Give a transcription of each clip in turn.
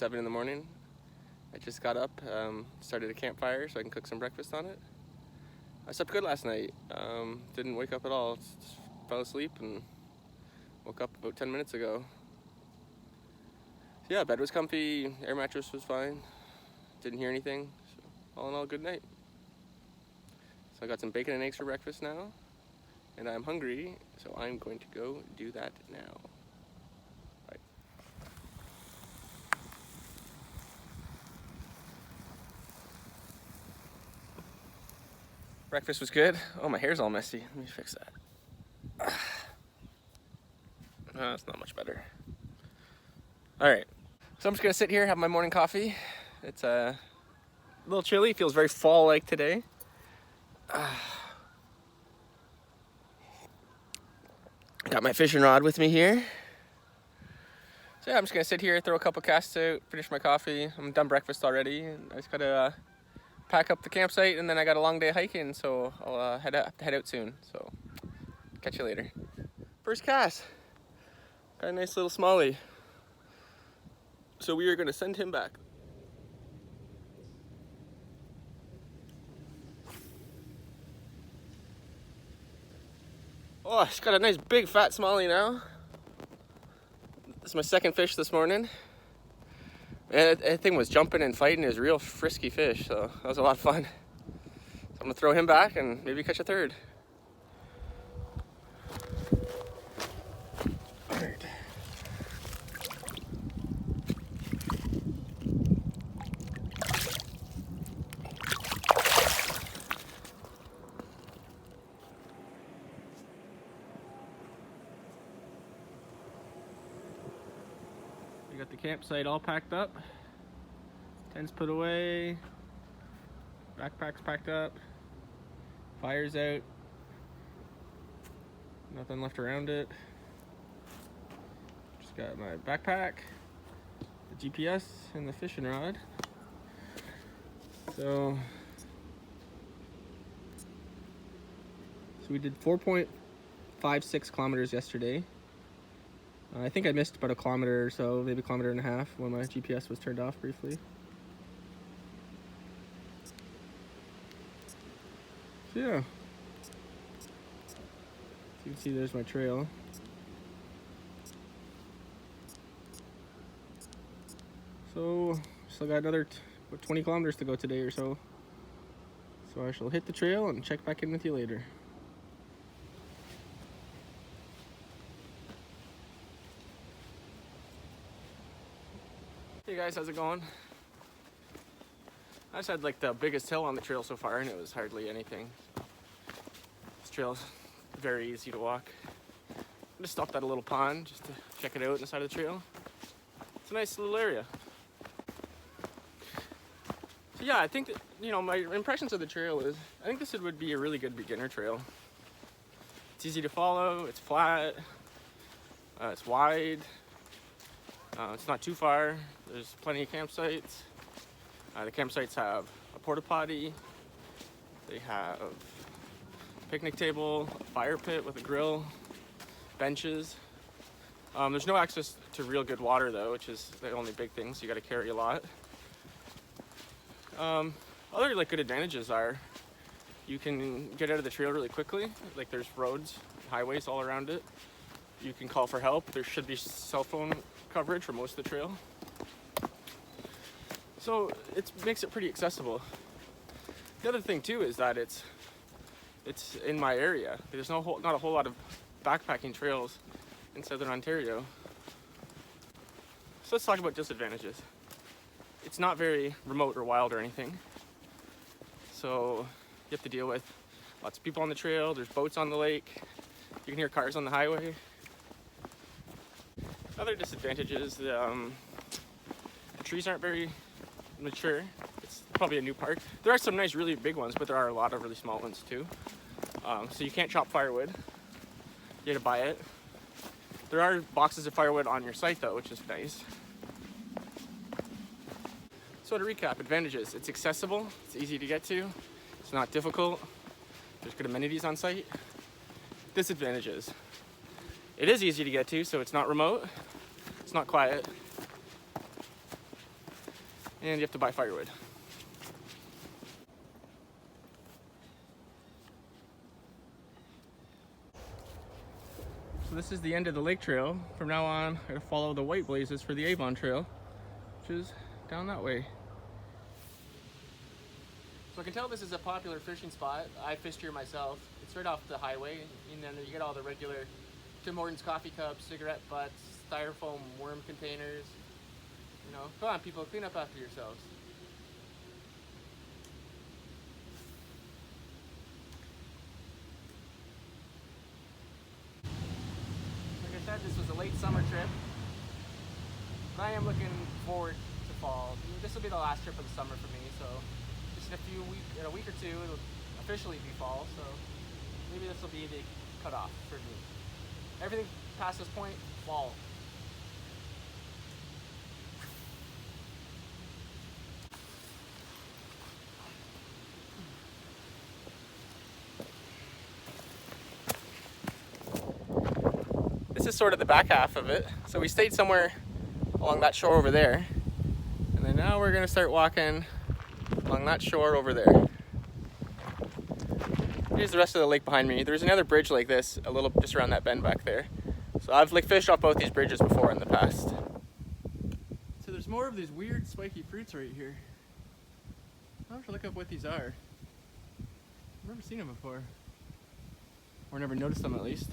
7 in the morning. I just got up, started a campfire so I can cook some breakfast on it. I slept good last night. Didn't wake up at all. Just fell asleep and woke up about 10 minutes ago. So yeah, bed was comfy, air mattress was fine. Didn't hear anything. So all in all, good night. So I got some bacon and eggs for breakfast now, and I'm hungry, so I'm going to go do that now. Bye. Breakfast was good. Oh, my hair's all messy. Let me fix that. That's not much better. All right, so I'm just gonna sit here, have my morning coffee. It's a little chilly, feels very fall-like today. Got my fishing rod with me here. So yeah, I'm just gonna sit here, throw a couple casts out, finish my coffee. I'm done breakfast already, and I just gotta pack up the campsite, and then I got a long day hiking, so I'll head out soon. So catch you later. First cast. Got a nice little smallie. So we are gonna send him back. Oh, he's got a nice big fat smallie now. This is my second fish this morning. And that thing was jumping and fighting. It was a real frisky fish, so that was a lot of fun. So I'm gonna throw him back and maybe catch a third. All right. We got the campsite all packed up, tents put away, backpacks packed up, fire's out, nothing left around it. Just got my backpack, the GPS, and the fishing rod. So we did 4.56 kilometers yesterday. I think I missed about a kilometer or so, maybe a kilometer and a half when my GPS was turned off briefly. So yeah, so you can see there's my trail. So still got another 20 kilometers to go today or so. So I shall hit the trail and check back in with you later. Hey guys, how's it going? I just had like the biggest hill on the trail so far, and it was hardly anything. This trail's very easy to walk. I just stopped at a little pond just to check it out on the side of the trail. It's a nice little area. So yeah, I think that, you know, my impressions of the trail is, I think this would be a really good beginner trail. It's easy to follow, it's flat, it's wide. It's not too far. There's plenty of campsites. The campsites have a porta potty. They have a picnic table, a fire pit with a grill, benches. There's no access to real good water though, which is the only big thing, so you gotta carry a lot. Other like good advantages are you can get out of the trail really quickly. Like there's roads, highways all around it. You can call for help. There should be cell phone coverage for most of the trail. So it makes it pretty accessible. The other thing too is that it's in my area. There's not a whole lot of backpacking trails in Southern Ontario. So let's talk about disadvantages. It's not very remote or wild or anything. So you have to deal with lots of people on the trail. There's boats on the lake. You can hear cars on the highway. Other disadvantages, the trees aren't very mature. It's probably a new park. There are some nice, really big ones, but there are a lot of really small ones too. So you can't chop firewood. You have to buy it. There are boxes of firewood on your site though, which is nice. So to recap, advantages. It's accessible, it's easy to get to, it's not difficult, there's good amenities on site. Disadvantages. It is easy to get to, so it's not remote, it's not quiet. and you have to buy firewood. So this is the end of the lake trail. From now on, I gotta follow the white blazes for the Avon Trail, which is down that way. So I can tell this is a popular fishing spot. I fished here myself. It's right off the highway, and then you get all the regular Tim Hortons coffee cups, cigarette butts, styrofoam worm containers. You know, come on people, clean up after yourselves. Like I said, this was a late summer trip, but I am looking forward to fall. This will be the last trip of the summer for me, so just in a week or two, it'll officially be fall, so maybe this will be the cutoff for me. Everything past this point, fall. This is sort of the back half of it. So we stayed somewhere along that shore over there, and then now we're gonna start walking along that shore over there. Here's the rest of the lake behind me. There's another bridge like this, a little just around that bend back there. So I've fished off both these bridges before in the past. So there's more of these weird spiky fruits right here. I'll have to look up what these are. I've never seen them before, or never noticed them at least.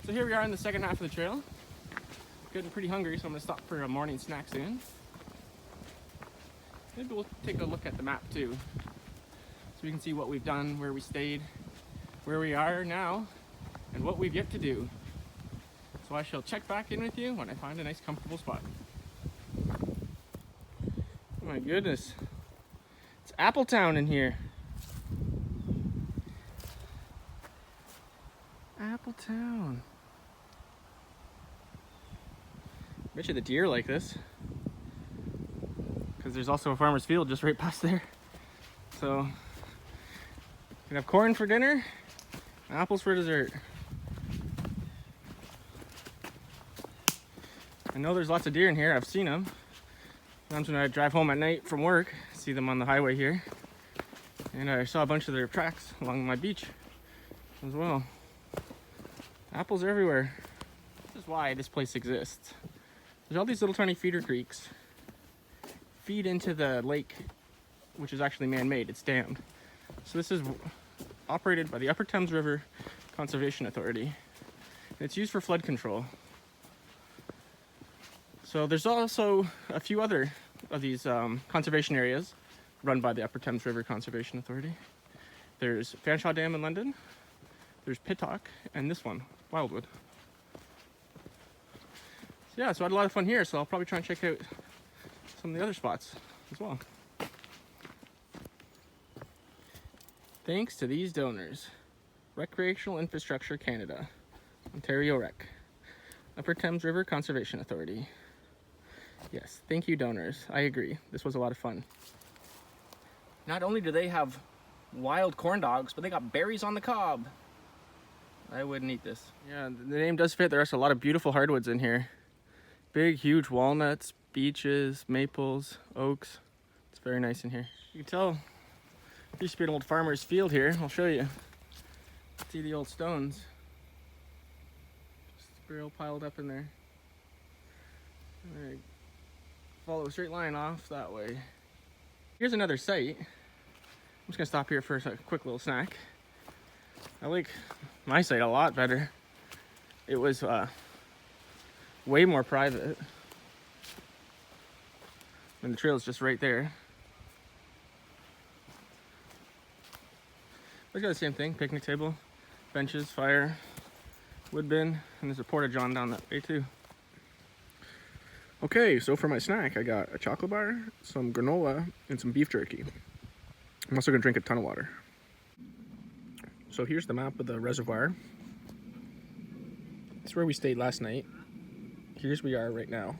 So here we are in the second half of the trail. Getting pretty hungry, so I'm gonna stop for a morning snack soon. Maybe we'll take a look at the map too, so we can see what we've done, where we stayed, where we are now, and what we've yet to do. So I shall check back in with you when I find a nice comfortable spot. Oh my goodness, it's Appletown in here. Appletown. Bet you the deer like this, because there's also a farmer's field just right past there. So you can have corn for dinner, apples for dessert. I know there's lots of deer in here. I've seen them. Sometimes when I drive home at night from work, I see them on the highway here, and I saw a bunch of their tracks along my beach as well. Apples are everywhere. This is why this place exists. There's all these little tiny feeder creeks feed into the lake, which is actually man-made. It's dammed. So this is operated by the Upper Thames River Conservation Authority. And it's used for flood control. So there's also a few other of these conservation areas run by the Upper Thames River Conservation Authority. There's Fanshawe Dam in London, there's Pittock, and this one, Wildwood. So yeah, so I had a lot of fun here, so I'll probably try and check out some of the other spots as well. Thanks to these donors: Recreational Infrastructure Canada, Ontario Rec, Upper Thames River Conservation Authority. Yes, thank you donors. I agree, this was a lot of fun. Not only do they have wild corn dogs, but they got berries on the cob. I wouldn't eat this. Yeah, the name does fit. There's a lot of beautiful hardwoods in here. Big, huge walnuts, beeches, maples, oaks. It's very nice in here. You can tell there used to be an old farmer's field here. I'll show you. See the old stones. Just barrel piled up in there. And I follow a straight line off that way. Here's another site. I'm just gonna stop here for a quick little snack. I like my site a lot better. It was way more private, and the trail's just right there. It's got the same thing: picnic table, benches, fire, wood bin, and there's a porta-john down that way too. Okay, so for my snack, I got a chocolate bar, some granola, and some beef jerky. I'm also gonna drink a ton of water. So here's the map of the reservoir. This is where we stayed last night. Here's where we are right now.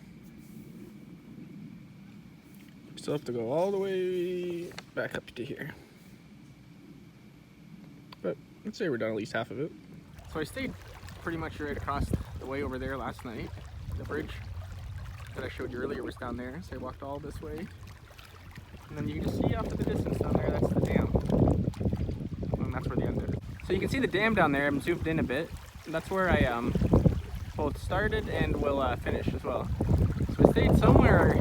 We still have to go all the way back up to here. But let's say we're done at least half of it. So I stayed pretty much right across the way over there last night. The bridge that I showed you earlier was down there, so I walked all this way And then you can just see off to the distance down there, that's the dam. And that's where the end is. So you can see the dam down there, I'm zoomed in a bit. And that's where I both started and will finish as well. So I stayed somewhere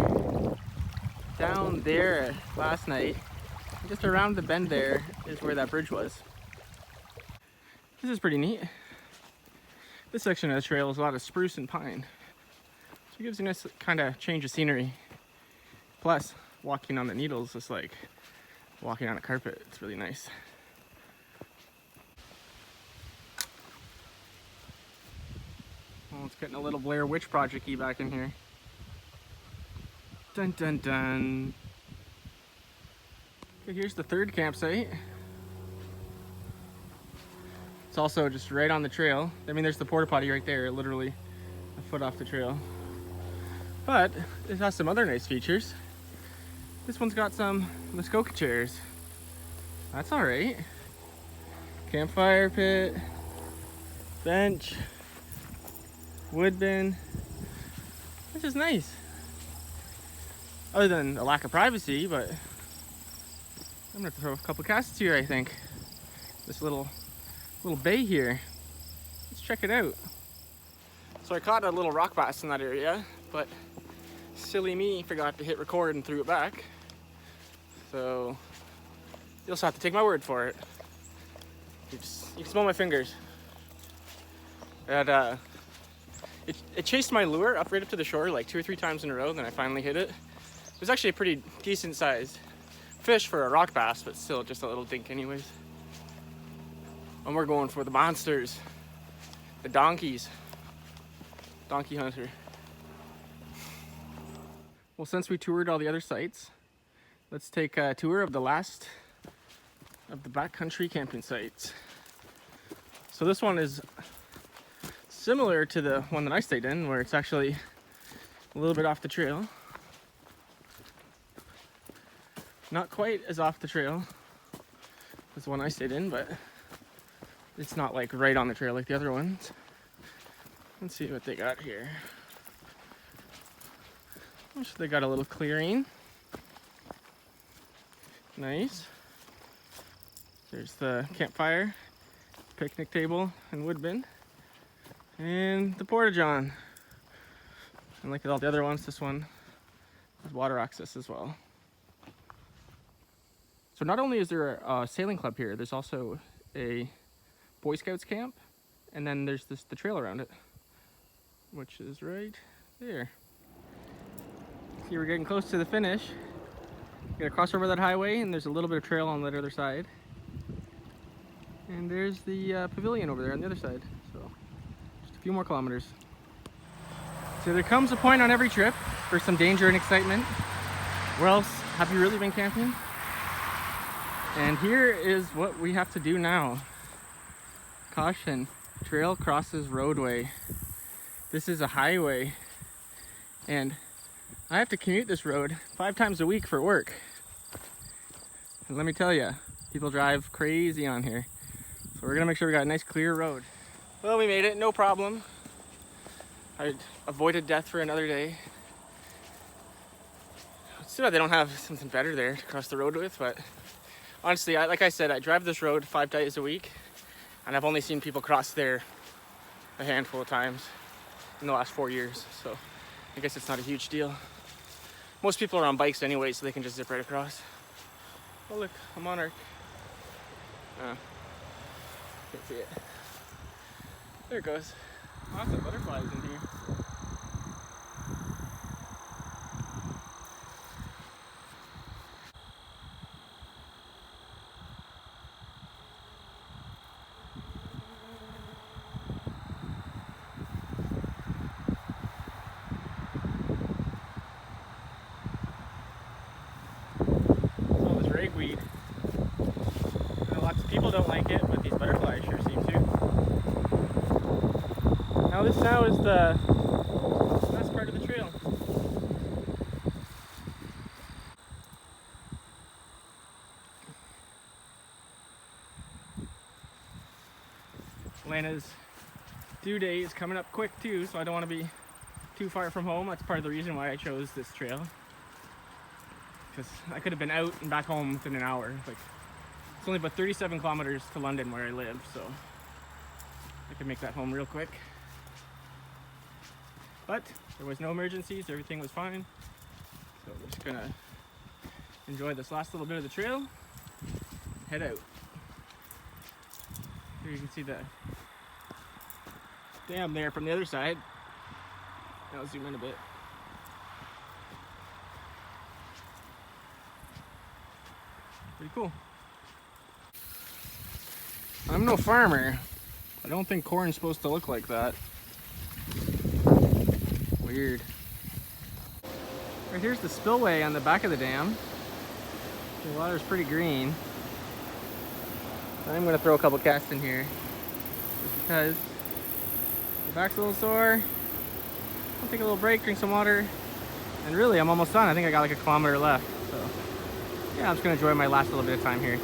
down there last night. Just around the bend there is where that bridge was. This is pretty neat. This section of the trail is a lot of spruce and pine. So it gives you a nice kind of change of scenery. Plus, walking on the needles is like walking on a carpet. It's really nice. Oh, it's getting a little Blair Witch Project-y back in here. Dun dun dun. Okay, here's the third campsite. It's also just right on the trail. I mean, there's the porta potty right there, literally a foot off the trail. But it has some other nice features. This one's got some Muskoka chairs. That's all right. Campfire pit, bench, wood bin. This is nice. Other than a lack of privacy, but I'm gonna throw a couple casts here, I think. This little bay here. Let's check it out. So I caught a little rock bass in that area, but silly me forgot to hit record and threw it back. So you'll just have to take my word for it. You can smell my fingers. And it chased my lure up right up to the shore like 2 or 3 times in a row, then I finally hit it. It was actually a pretty decent sized fish for a rock bass, but still just a little dink anyways. And we're going for the monsters, the donkeys. Donkey hunter. Well, since we toured all the other sites, let's take a tour of the last of the backcountry camping sites. So this one is similar to the one that I stayed in, where it's actually a little bit off the trail. Not quite as off the trail as the one I stayed in, but it's not like right on the trail like the other ones. Let's see what they got here. So they got a little clearing. Nice. There's the campfire, picnic table, and wood bin. And the porta-john. And like all the other ones, this one has water access as well. So not only is there a sailing club here, there's also a Boy Scouts camp, and then there's the trail around it, which is right there. See, we're getting close to the finish. You gotta cross over that highway, and there's a little bit of trail on that other side. And there's the pavilion over there on the other side. So just a few more kilometers. So there comes a point on every trip for some danger and excitement. Where else have you really been camping? And here is what we have to do now. Caution, trail crosses roadway. This is a highway, and I have to commute this road 5 times a week for work. And let me tell you, people drive crazy on here. So we're gonna make sure we got a nice clear road. Well, we made it, no problem. I avoided death for another day. It's too bad they don't have something better there to cross the road with, but honestly, like I said, I drive this road 5 days a week, and I've only seen people cross there a handful of times in the last 4 years, so I guess it's not a huge deal. Most people are on bikes anyway, so they can just zip right across. Oh look, a monarch. Can't see it. There it goes. Lots of butterflies in here. Ragweed. Lots of people don't like it, but these butterflies sure seem to. Now this is the best part of the trail. Lana's due date is coming up quick too, so I don't want to be too far from home. That's part of the reason why I chose this trail. because I could have been out and back home within an hour. Like, it's only about 37 kilometers to London where I live, so I could make that home real quick. But there was no emergencies, everything was fine. So we're just gonna enjoy this last little bit of the trail, head out. Here you can see the dam there from the other side. I'll zoom in a bit. Pretty cool. I'm no farmer. I don't think corn's supposed to look like that. Weird. Right here's the spillway on the back of the dam. The water's pretty green. I'm gonna throw a couple casts in here just because the back's a little sore. I'll take a little break, drink some water, and really I'm almost done. I think I got like a kilometer left. So yeah, I'm just gonna enjoy my last little bit of time here.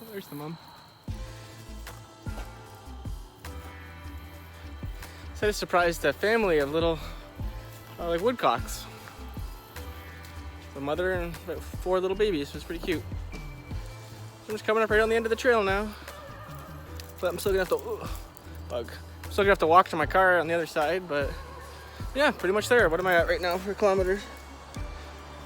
Oh, there's the mom. So I surprised a family of little like woodcocks. The mother and about 4 little babies. It was pretty cute. So I'm just coming up right on the end of the trail now. But I'm still gonna have to I'm still gonna have to walk to my car on the other side, but yeah, pretty much there. What am I at right now for kilometers?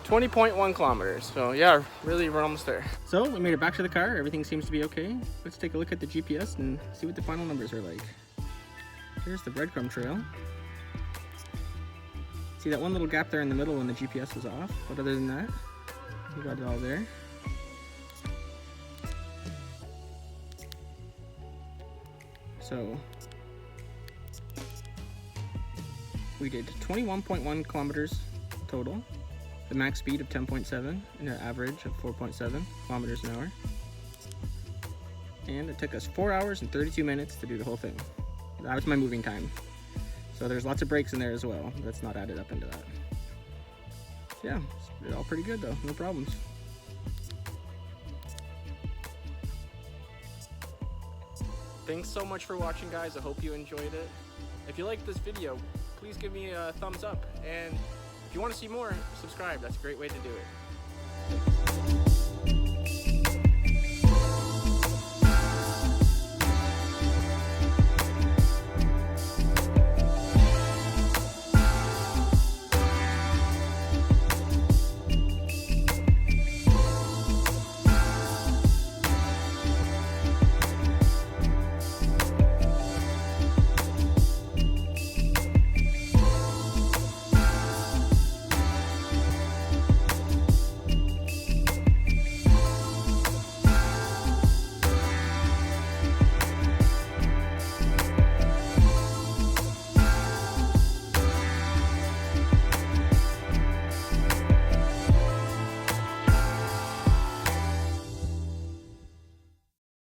20.1 kilometers. So yeah, really we're almost there. So we made it back to the car. Everything seems to be okay. Let's take a look at the GPS and see what the final numbers are like. Here's the breadcrumb trail. See that one little gap there in the middle when the GPS was off, but other than that, we got it all there. So we did 21.1 kilometers total, the max speed of 10.7 and an average of 4.7 kilometers an hour. And it took us 4 hours and 32 minutes to do the whole thing. That was my moving time. So there's lots of breaks in there as well. That's not added up into that. Yeah, it's all pretty good though, no problems. Thanks so much for watching, guys. I hope you enjoyed it. If you liked this video, please give me a thumbs up. And if you want to see more, subscribe. That's a great way to do it.